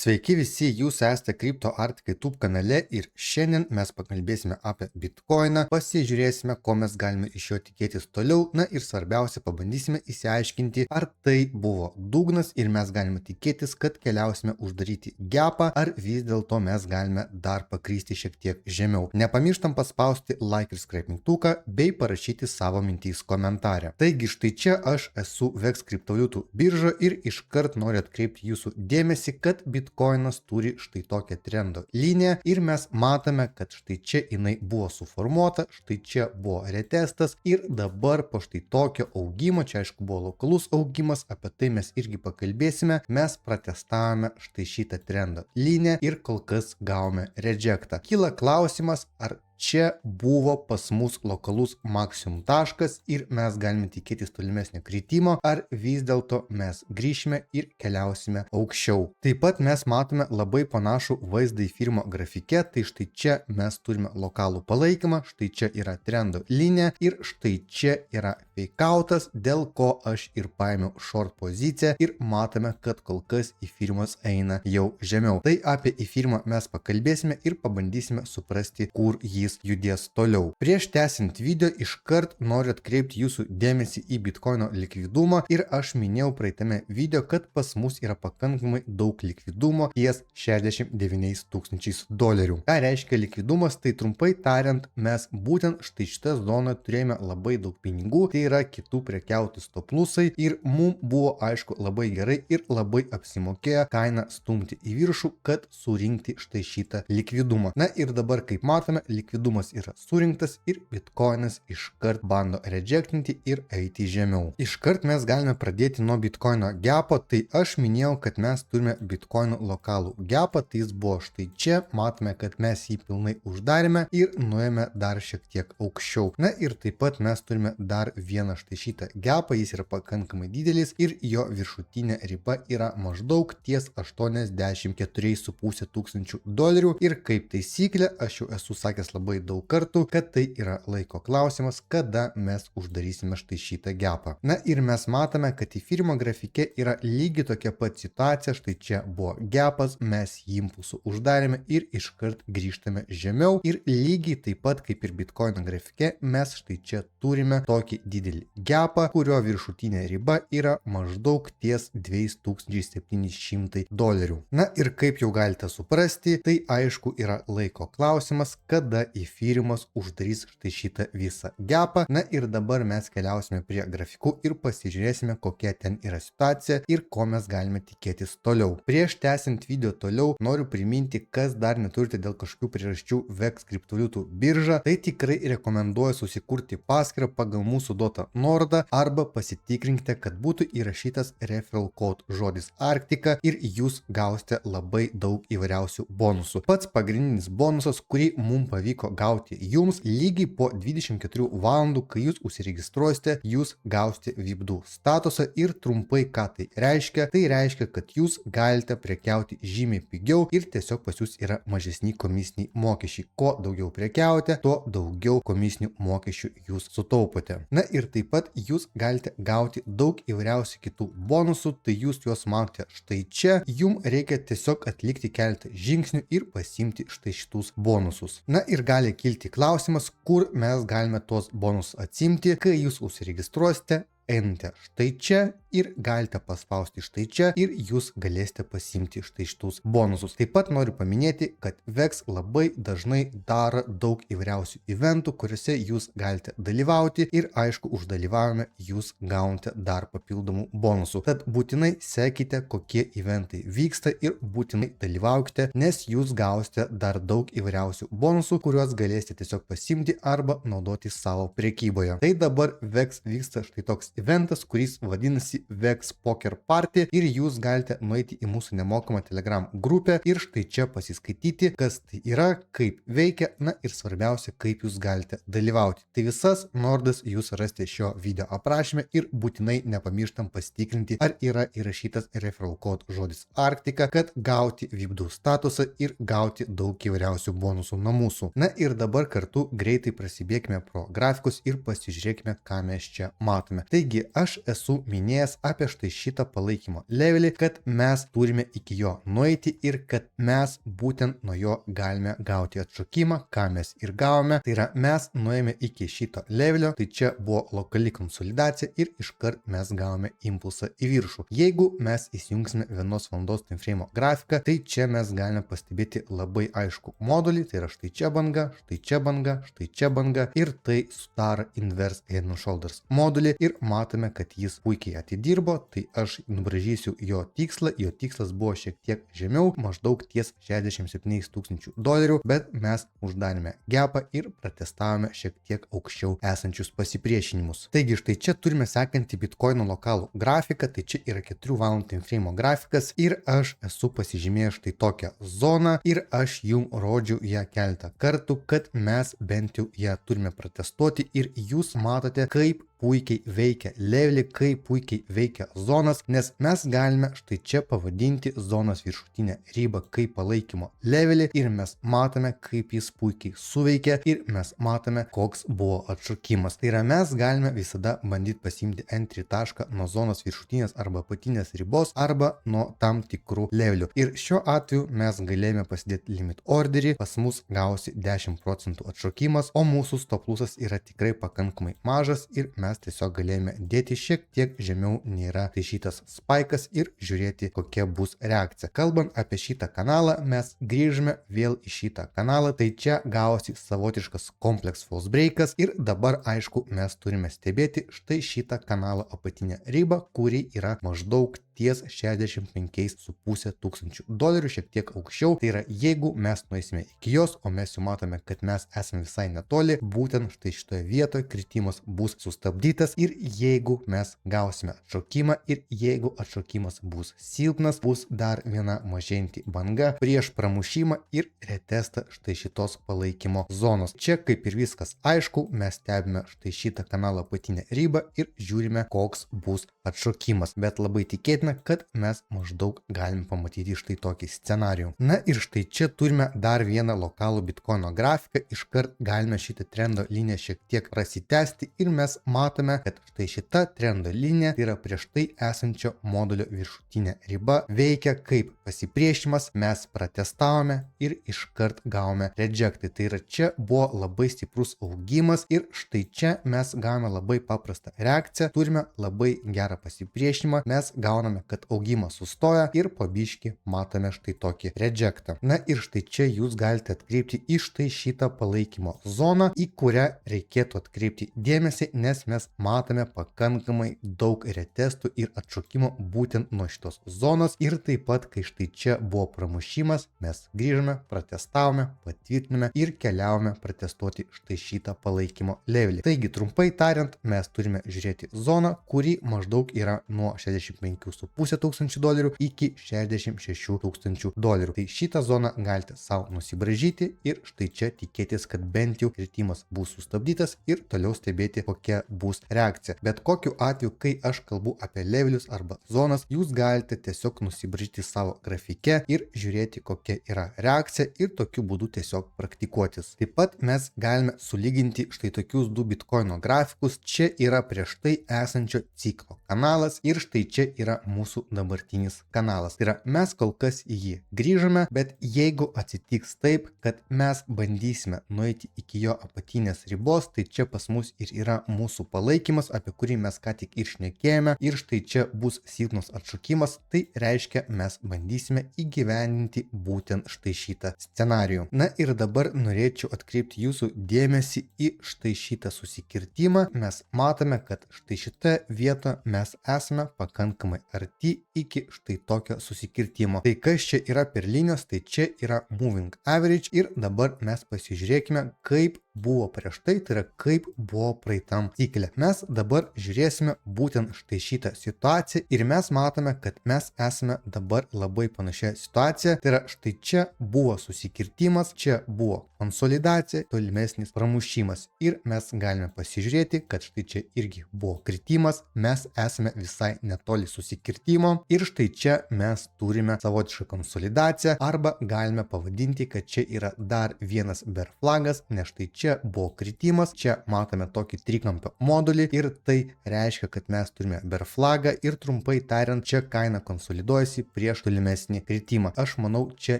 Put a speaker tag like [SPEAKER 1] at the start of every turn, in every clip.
[SPEAKER 1] Sveiki visi, jūs esate CryptoArtikai YouTube kanale ir šiandien mes pakalbėsime apie Bitcoiną, pasižiūrėsime, ko mes galime iš jo tikėtis toliau, na ir svarbiausia, pabandysime įsiaiškinti, ar tai buvo dugnas ir mes galime tikėtis, kad keliausime uždaryti gapą, ar vis dėlto mes galime dar pakristi šiek tiek žemiau. Nepamirštam paspausti like ir subscribe mygtuką bei parašyti savo mintys komentarę. Taigi štai čia aš esu VEX kriptovaliutų birža ir iškart noriu atkreipti jūsų dėmesį, kad Bitcoinas turi štai tokią trendo liniją ir mes matome, kad štai čia jinai buvo suformuota, štai čia buvo retestas ir dabar po štai tokio augimo, čia aišku buvo lokalus augimas, apie tai mes irgi pakalbėsime, mes pratestavome štai šitą trendo liniją ir kol kas gavome rejectą. Kyla klausimas, ar čia buvo pas mus lokalus maksimum taškas ir mes galime tikėtis tolimesnio kritimo, ar vis dėlto mes grįšime ir keliausime aukščiau. Taip pat mes matome labai panašų vaizdą į firmą grafike, tai štai čia mes turime lokalų palaikymą, štai čia yra trendo linija ir štai čia yra fakeoutas, dėl ko aš ir paėmiau short poziciją ir matome, kad kol kas į firmas eina jau žemiau. Tai apie į firmą mes pakalbėsime ir pabandysime suprasti, kur jis judės toliau. Prieš tęsiant video iškart noriu atkreipti jūsų dėmesį į Bitcoino likvidumą ir aš minėjau praeitame video, kad pas mus yra pakankamai daug likvidumo ties 69 tūkstančiais dolerių. Ką reiškia likvidumas? Tai trumpai tariant, mes būtent štai šitą zoną turėjome labai daug pinigų, tai yra kitų prekiautų stoplusai ir mums buvo aišku labai gerai ir labai apsimokėjo kainą stumti į viršų, kad surinkti štai šitą likvidumą. Na ir dabar, kaip matome, likvidumas yra surinktas ir Bitcoinas iškart bando rejectinti ir eiti žemiau. Iškart mes galime pradėti nuo Bitcoino gapo, tai aš minėjau, kad mes turime Bitcoino lokalų gapą, tai jis buvo štai čia, matome, kad mes jį pilnai uždarėme ir nuėjome dar šiek tiek aukščiau. Na ir taip pat mes turime dar vieną štai šitą gapą, jis yra pakankamai didelis ir jo viršutinė riba yra maždaug ties 84,5 tūkstančių dolerių ir kaip taisyklė, aš jau esu sakęs labai daug kartų, kad tai yra laiko klausimas, kada mes uždarysime štai šitą gapą. Na ir mes matome, kad į firmą grafike yra lygiai tokia pat situacija, štai čia buvo gapas, mes jį impulsu uždarėme ir iškart grįžtame žemiau ir lygiai taip pat kaip ir Bitcoino grafike mes štai čia turime tokį didelį gapą, kurio viršutinė riba yra maždaug ties 2700 dolerių. Na ir kaip jau galite suprasti, tai aišku yra laiko klausimas, kada į firmas uždarys štai šitą visą gapą. Na ir dabar mes keliausime prie grafikų ir pasižiūrėsime, kokia ten yra situacija ir ko mes galime tikėtis toliau. Prieš tęsiant video toliau, noriu priminti, kas dar neturite dėl kažkokių priežasčių VEX kriptovaliutų biržą, tai tikrai rekomenduoju susikurti paskyrą pagal mūsų duotą nuorodą arba pasitikrinkite, kad būtų įrašytas referral code žodis Arktika ir jūs gausite labai daug įvairiausių bonusų. Pats pagrindinis bonusas, kurį mums pavyko gauti jums, lygiai po 24 valandų, kai jūs užsiregistruosite, jūs gausite VIP2 statusą ir trumpai ką tai reiškia? Tai reiškia, kad jūs galite prekiauti žymiai pigiau ir tiesiog pas jūs yra mažesni komisiniai mokesčiai. Kuo daugiau prekiaujate, tuo daugiau komisinių mokesčių jūs sutaupote. Na ir taip pat jūs galite gauti daug įvairiausių kitų bonusų, tai jūs juos matote štai čia. Jums reikia tiesiog atlikti keletą žingsnių ir pasiimti štai šitus bonusus. Na ir gali kilti klausimas, kur mes galime tuos bonusus atsimti, kai jūs užsiregistruosite. Einate štai čia ir galite paspausti štai čia ir jūs galėsite pasimti štai šitus bonusus. Taip pat noriu paminėti, kad VEX labai dažnai daro daug įvairiausių eventų, kuriuose jūs galite dalyvauti ir aišku, už dalyvavimą jūs gaunate dar papildomų bonusų. Tad būtinai sekite, kokie eventai vyksta ir būtinai dalyvaukite, nes jūs gausite dar daug įvairiausių bonusų, kuriuos galėsite tiesiog pasimti arba naudoti savo prekyboje. Tai dabar VEX vyksta štai toks eventas, kuris vadinasi VEX Poker Party ir jūs galite nueiti į mūsų nemokamą Telegram grupę ir štai čia pasiskaityti, kas tai yra, kaip veikia, na ir svarbiausia, kaip jūs galite dalyvauti. Tai visas nuorodas jūs rasite šio video aprašyme ir būtinai nepamirštam pasitikrinti, ar yra įrašytas referral code žodis Arktika, kad gauti VIP2 statusą ir gauti daug įvairiausių bonusų nuo mūsų. Na ir dabar kartu greitai prasibėgime pro grafikus ir pasižiūrėkime, ką mes čia matome. Tai Taigi aš esu minėjęs apie štai šitą palaikymo levelį, kad mes turime iki jo nueiti ir kad mes būtent nuo jo galime gauti atšokimą, ką mes ir gavome. Tai yra mes nuėjome iki šito levelio, tai čia buvo lokali konsolidacija ir iškart mes gavome impulsą į viršų. Jeigu mes įsijungsime 1 valandos time frame grafiką, tai čia mes galime pastebėti labai aišku modulį, tai yra štai čia banga, štai čia banga, štai čia banga ir tai sudaro inverse head and shoulders modulį ir matome, kad jis puikiai atidirbo, tai aš nubražysiu jo tikslą, jo tikslas buvo šiek tiek žemiau, maždaug ties $67,000, bet mes uždarėme gapą ir pratestavome šiek tiek aukščiau esančius pasipriešinimus. Taigi štai čia turime sekantį Bitcoino lokalų grafiką, tai čia yra 4 valandų time frame grafikas ir aš esu pasižymėjęs štai tokią zoną ir aš jums rodžiau ją keletą kartų, kad mes bent jau ją turime protestuoti ir jūs matote, kaip puikiai veikia levelį, kaip puikiai veikia zonas, nes mes galime štai čia pavadinti zonos viršutinę ribą kaip palaikymo levelį ir mes matome, kaip jis puikiai suveikia ir mes matome, koks buvo atšokimas. Tai yra mes galime visada bandyti pasiimti entry tašką nuo zonos viršutinės arba apatinės ribos arba nuo tam tikrų levelių. Ir šiuo atveju mes galėjome pasidėti limit orderį, pas mus gausi 10% atšokimas, o mūsų stop lossas yra tikrai pakankamai mažas ir mes tiesiog galėjome dėti šiek tiek žemiau nei yra tai šitas spaikas ir žiūrėti, kokia bus reakcija. Kalbant apie šitą kanalą, mes grįžime vėl į šitą kanalą, tai čia gavosi savotiškas complex false breakas ir dabar aišku mes turime stebėti štai šitą kanalą apatinę ribą, kuri yra maždaug ties $65,500, šiek tiek aukščiau. Tai yra, jeigu mes nueisime iki jos, o mes jau matome, kad mes esame visai netoli, būtent štai šitoje vietoje kritimas bus sustabdytas ir jeigu mes gausime atšokimą ir jeigu atšokimas bus silpnas, bus dar viena mažėjanti banga prieš pramušimą ir retestą štai šitos palaikymo zonos. Čia kaip ir viskas aišku, mes stebime štai šitą kanalą apatinę ribą ir žiūrime, koks bus atšokimas, bet labai tikėtina, kad mes maždaug galim pamatyti štai tokį scenarijų. Na ir štai čia turime dar vieną lokalų Bitcoino grafiką, iškart galime šitą trendo liniją šiek tiek prasitęsti ir mes matome, kad štai šita trendo linija, tai yra prieš tai esančio modulio viršutinė riba, veikia kaip pasipriešimas, mes pratestavome ir iškart gavome rejectą. Tai yra čia buvo labai stiprus augimas ir štai čia mes gavome labai paprastą reakciją, turime labai gerą pasipriešinimą, mes gauname, kad augimas sustoja ir po biškį matome štai tokį rejectą. Na ir štai čia jūs galite atkreipti į štai šitą palaikymo zoną, į kurią reikėtų atkreipti dėmesį, nes mes matome pakankamai daug retestų ir atšokimo būtent nuo šitos zonos ir taip pat, kai štai čia buvo pramušimas, mes grįžome, pratestavome, patvirtinome ir keliavome pratestuoti štai šitą palaikymo levelį. Taigi, trumpai tariant, mes turime žiūrėti zoną, kuri maždaug yra nuo $65,500 iki $66,000. Tai šitą zoną galite savo nusibražyti ir štai čia tikėtis, kad bent jau kritimas bus sustabdytas ir toliau stebėti, kokia bus reakcija. Bet kokiu atveju, kai aš kalbu apie levelius arba zonas, jūs galite tiesiog nusibražyti savo grafike ir žiūrėti, kokia yra reakcija ir tokiu būdu tiesiog praktikuotis. Taip pat mes galime sulyginti štai tokius du Bitcoino grafikus. Čia yra prieš tai esančio ciklo kanalas ir štai čia yra mūsų dabartinis kanalas. Tai yra mes kol kas į jį grįžome, bet jeigu atsitiks taip, kad mes bandysime nueiti iki jo apatinės ribos, tai čia pas mus ir yra mūsų palaikymas, apie kurį mes ką tik ir šnekėjome ir štai čia bus silpnas atšokimas, tai reiškia mes bandysime įgyvendinti būtent štai šitą scenarijų. Na ir dabar norėčiau atkreipti jūsų dėmesį į štai šitą susikirtimą. Mes matome, kad štai šitą vietą mes esame pakankamai arti iki štai tokio susikirtimo. Tai kas čia yra per linijos, tai čia yra moving average ir dabar mes pasižiūrėkime, kaip buvo prieš tai, tai yra kaip buvo praeitam cikle. Mes dabar žiūrėsime būtent štai šitą situaciją ir mes matome, kad mes esame dabar labai panašioje situacijoje. Tai yra štai čia buvo susikirtimas, čia buvo konsolidacija, tolimesnis pramušimas ir mes galime pasižiūrėti, kad štai čia irgi buvo kritimas, mes esame visai netoli susikirtimo ir štai čia mes turime savotišką konsolidaciją arba galime pavadinti, kad čia yra dar vienas bear flagas, nes štai čia buvo kritimas, čia matome tokį trikampio modulį ir tai reiškia, kad mes turime bear flagą ir trumpai tariant, čia kaina konsoliduojasi prieš tolimesnį kritimą. Aš manau, čia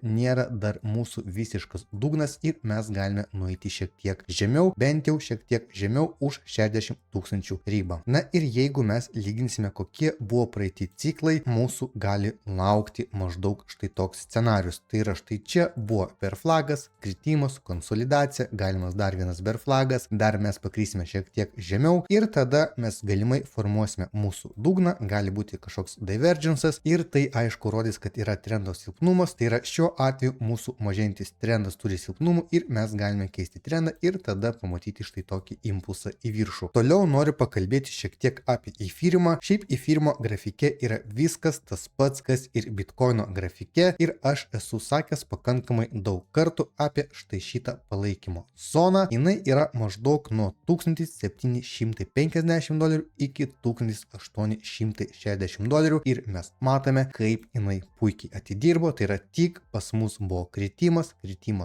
[SPEAKER 1] nėra dar mūsų visiškas dugnas ir mes galime nueiti šiek tiek žemiau, bent jau šiek tiek žemiau už 60 000 ribą. Na ir jeigu mes lyginsime, kokie buvo praeiti ciklai, mūsų gali laukti maždaug štai toks scenarius. Tai yra štai čia buvo bear flagas, kritimas, konsolidacija, galimas dar vienas bear flagas, dar mes pakrysime šiek tiek žemiau ir tada mes galimai formuosime mūsų dugną, gali būti kažkoks divergence'as ir tai aišku rodys, kad yra trendo silpnumas, tai yra šiuo atveju mūsų mažėjantis trendas turi silpnumų ir mes galime keisti trendą ir tada pamatyti štai tokį impulsą į viršų. Toliau noriu pakalbėti šiek tiek apie Ethereumą. Šiaip Ethereum grafike yra viskas tas pats, kas ir Bitcoino grafike ir aš esu sakęs pakankamai daug kartų apie štai šitą palaikymo zoną. Jinai yra maždaug nuo $1750 iki $1860 ir mes matome, kaip jinai puikiai atidirbo. Tai yra tik pas mus buvo kritimas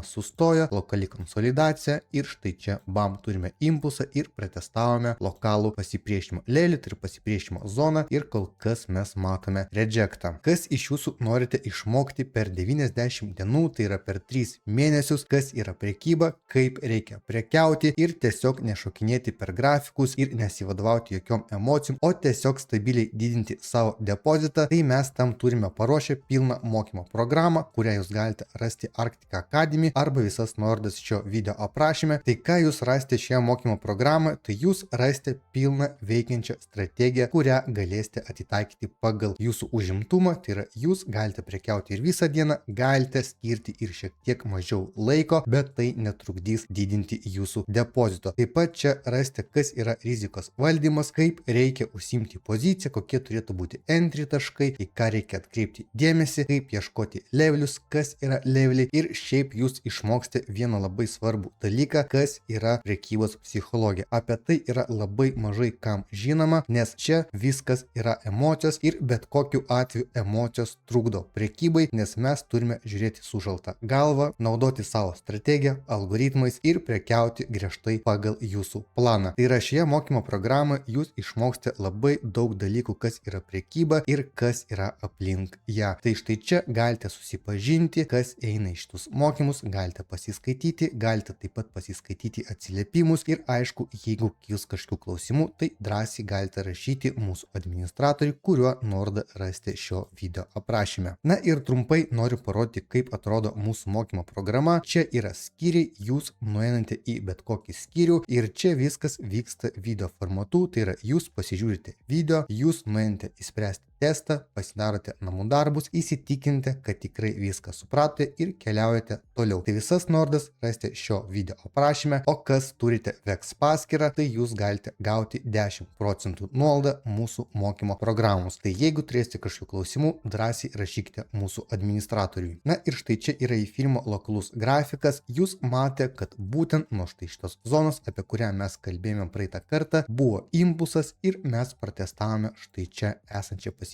[SPEAKER 1] sustojo, lokali konsolidacija ir štai čia bam turime impulsą ir pretestavome lokalų pasipriešinimo levelį, tai yra pasipriešinimo zoną ir kol kas mes matome rejectą. Kas iš jūsų norite išmokti per 90 dienų, tai yra per 3 mėnesius, kas yra prekyba, kaip reikia prekiauti ir tiesiog nešokinėti per grafikus ir nesivadovauti jokiom emocijom, o tiesiog stabiliai didinti savo depozitą, tai mes tam turime paruošę pilną mokymo programą, kurią jūs galite rasti Arctic Academy arba visas nuorodas šio video aprašyme. Tai ką jūs rasite šioje mokymo programoje, tai jūs rasite pilną veikiančią strategiją, kurią galėsite atitaikyti pagal jūsų užimtumą, tai yra jūs galite prekiauti ir visą dieną, galite skirti ir šiek tiek mažiau laiko, bet tai netrukdys didinti jūsų depozito. Taip pat čia rasite, kas yra rizikos valdymas, kaip reikia užsimti poziciją, kokie turėtų būti entry taškai, į ką reikia atkreipti dėmesį, kaip ieškoti levelius, kas yra leveliai ir šiaip jūs išmoksite vieną labai svarbų dalyką, kas yra prekybos psichologija. Apie tai yra labai mažai kam žinoma, nes čia viskas yra emocijos ir bet kokiu atveju emocijos trukdo prekybai, nes mes turime žiūrėti sužaltą galvą, naudoti savo strategiją, algoritmais ir prekiauti griežtai pagal jūsų planą. Tai yra šioje mokymo programoje jūs išmoksite labai daug dalykų, kas yra prekyba ir kas yra aplink ją. Tai štai čia galite susipažinti, kas eina iš šitus mokymus, galite pasiskaityti, galite taip pat pasiskaityti atsiliepimus ir aišku, jeigu kils kažkokių klausimų, tai drąsiai galite rašyti mūsų administratoriui, kuriuo nuorodą rasite šio video aprašyme. Na ir trumpai noriu parodyti, kaip atrodo mūsų mokymo programa. Čia yra skyriai, jūs nueinate į bet kokį skyrių ir čia viskas vyksta video formatu, tai yra jūs pasižiūrite video, jūs nueinate įspręsti testą, pasidarote namų darbus, įsitikinate, kad tikrai viską supratote ir keliaujate toliau. Tai visas nuorodas rasite šio video aprašyme, o kas turite VEX paskyrą, tai jūs galite gauti 10% nuolaidą mūsų mokymo programos. Tai jeigu turėsite kažkokių klausimų, drąsiai rašykite mūsų administratoriui. Na ir štai čia yra Ethereum lokalus grafikas. Jūs matėte, kad būtent nuo štai šitos zonos, apie kurią mes kalbėjome praeitą kartą, buvo impulsas ir mes pratestavome štai čia esančią pasipriešinimo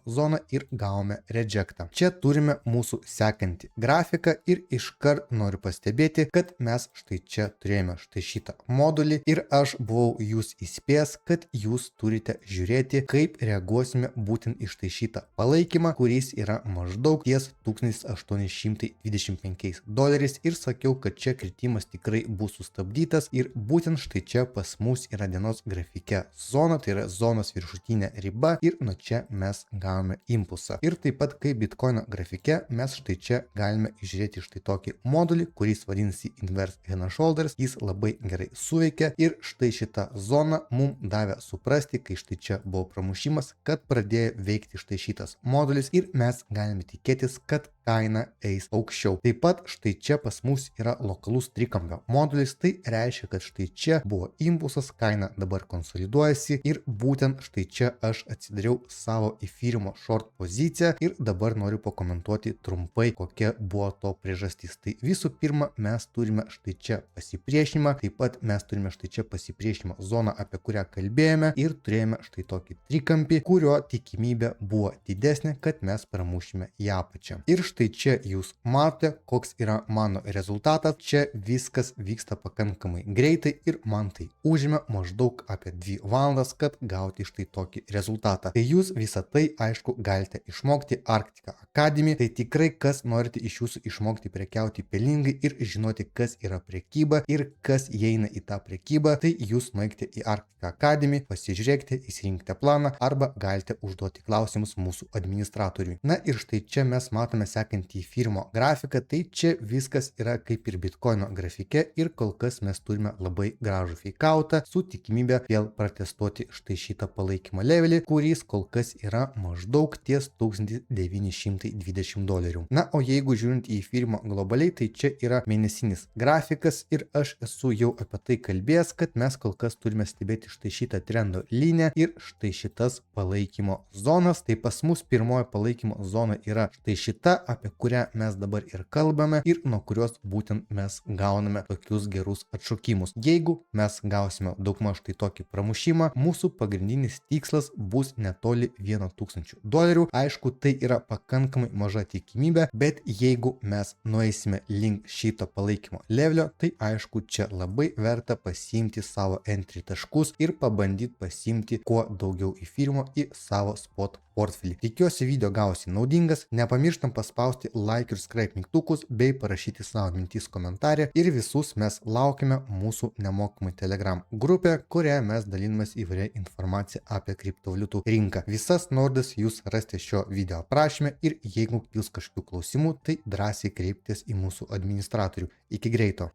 [SPEAKER 1] zoną ir gavome rejectą. Čia turime mūsų sekantį grafiką ir iškart noriu pastebėti, kad mes štai čia turėjome štai šitą modulį ir aš buvau jūs įspėjęs, kad jūs turite žiūrėti, kaip reaguosime būtent iš štai šitą palaikymą, kuris yra maždaug ties $1825 ir sakiau, kad čia kritimas tikrai bus sustabdytas ir būtent štai čia pas mus yra dienos grafike zona, tai yra zonos viršutinė riba ir nuo čia mes gavome impulsą. Ir taip pat kaip Bitcoino grafike mes štai čia galime žiūrėti štai tokį modulį, kuris vadinasi Inverse Head and Shoulders, jis labai gerai suveikia ir štai šitą zoną mums davė suprasti, kai štai čia buvo pramušimas, kad pradėjo veikti štai šitas modulis ir mes galime tikėtis, kad kaina eis aukščiau. Taip pat štai čia pas mus yra lokalus trikampio modulis, tai reiškia, kad štai čia buvo impulsas, kaina dabar konsoliduojasi ir būtent štai čia aš atsidariau savo savo Ethereum short poziciją ir dabar noriu pakomentuoti trumpai, kokia buvo to priežastis. Tai visų pirma, mes turime štai čia pasipriešinimą, taip pat mes turime štai čia pasipriešinimo zoną, apie kurią kalbėjome ir turėjome štai tokį trikampį, kurio tikimybė buvo didesnė, kad mes pramušime į apačią. Ir štai čia jūs matote, koks yra mano rezultatas. Čia viskas vyksta pakankamai greitai ir man tai užima maždaug apie 2 valandas, kad gauti štai tokį rezultatą. Tai jūs visą tai, aišku, galite išmokti Arctica Academy. Tai tikrai, kas norite iš jūsų išmokti prekiauti pelningai ir žinoti, kas yra prekyba ir kas įeina į tą prekybą, tai jūs nueikite į Arctica Academy, pasižiūrėkite, įsirinkite planą arba galite užduoti klausimus mūsų administratoriui. Na ir štai čia mes matome sekantį firmo grafiką. Tai čia viskas yra kaip ir Bitcoino grafike ir kol kas mes turime labai gražų feikautą su tikimybė vėl pratestuoti štai šitą palaikymo levelį, kuris kol kas yra maždaug ties $1920. Na, o jeigu žiūrint į firmą globaliai, tai čia yra mėnesinis grafikas ir aš esu jau apie tai kalbėjęs, kad mes kol kas turime stebėti štai šitą trendo liniją ir štai šitas palaikymo zonas. Tai pas mus pirmoji palaikymo zona yra štai šita, apie kurią mes dabar ir kalbame ir nuo kurios būtent mes gauname tokius gerus atšokimus. Jeigu mes gausime daugmaž štai tokį pramušimą, mūsų pagrindinis tikslas bus netoli $1000. Aišku, tai yra pakankamai maža tikimybė, bet jeigu mes nueisime link šito palaikymo levelio, tai aišku, čia labai verta pasiimti savo entry taškus ir pabandyti pasiimti kuo daugiau Ethereum į savo spot portfelį. Tikiuosi video gausi naudingas, nepamirštam paspausti like ir subscribe mygtukus bei parašyti savo mintis komentarę ir visus mes laukime mūsų nemokamai Telegram grupę, kurioje mes dalinamės įvairia informacija apie kriptovaliutų rinką. Visas nuorodas jūs rasite šio video aprašyme ir jeigu kils kažkokių klausimų, tai drąsiai kreipkitės į mūsų administratorių. Iki greito.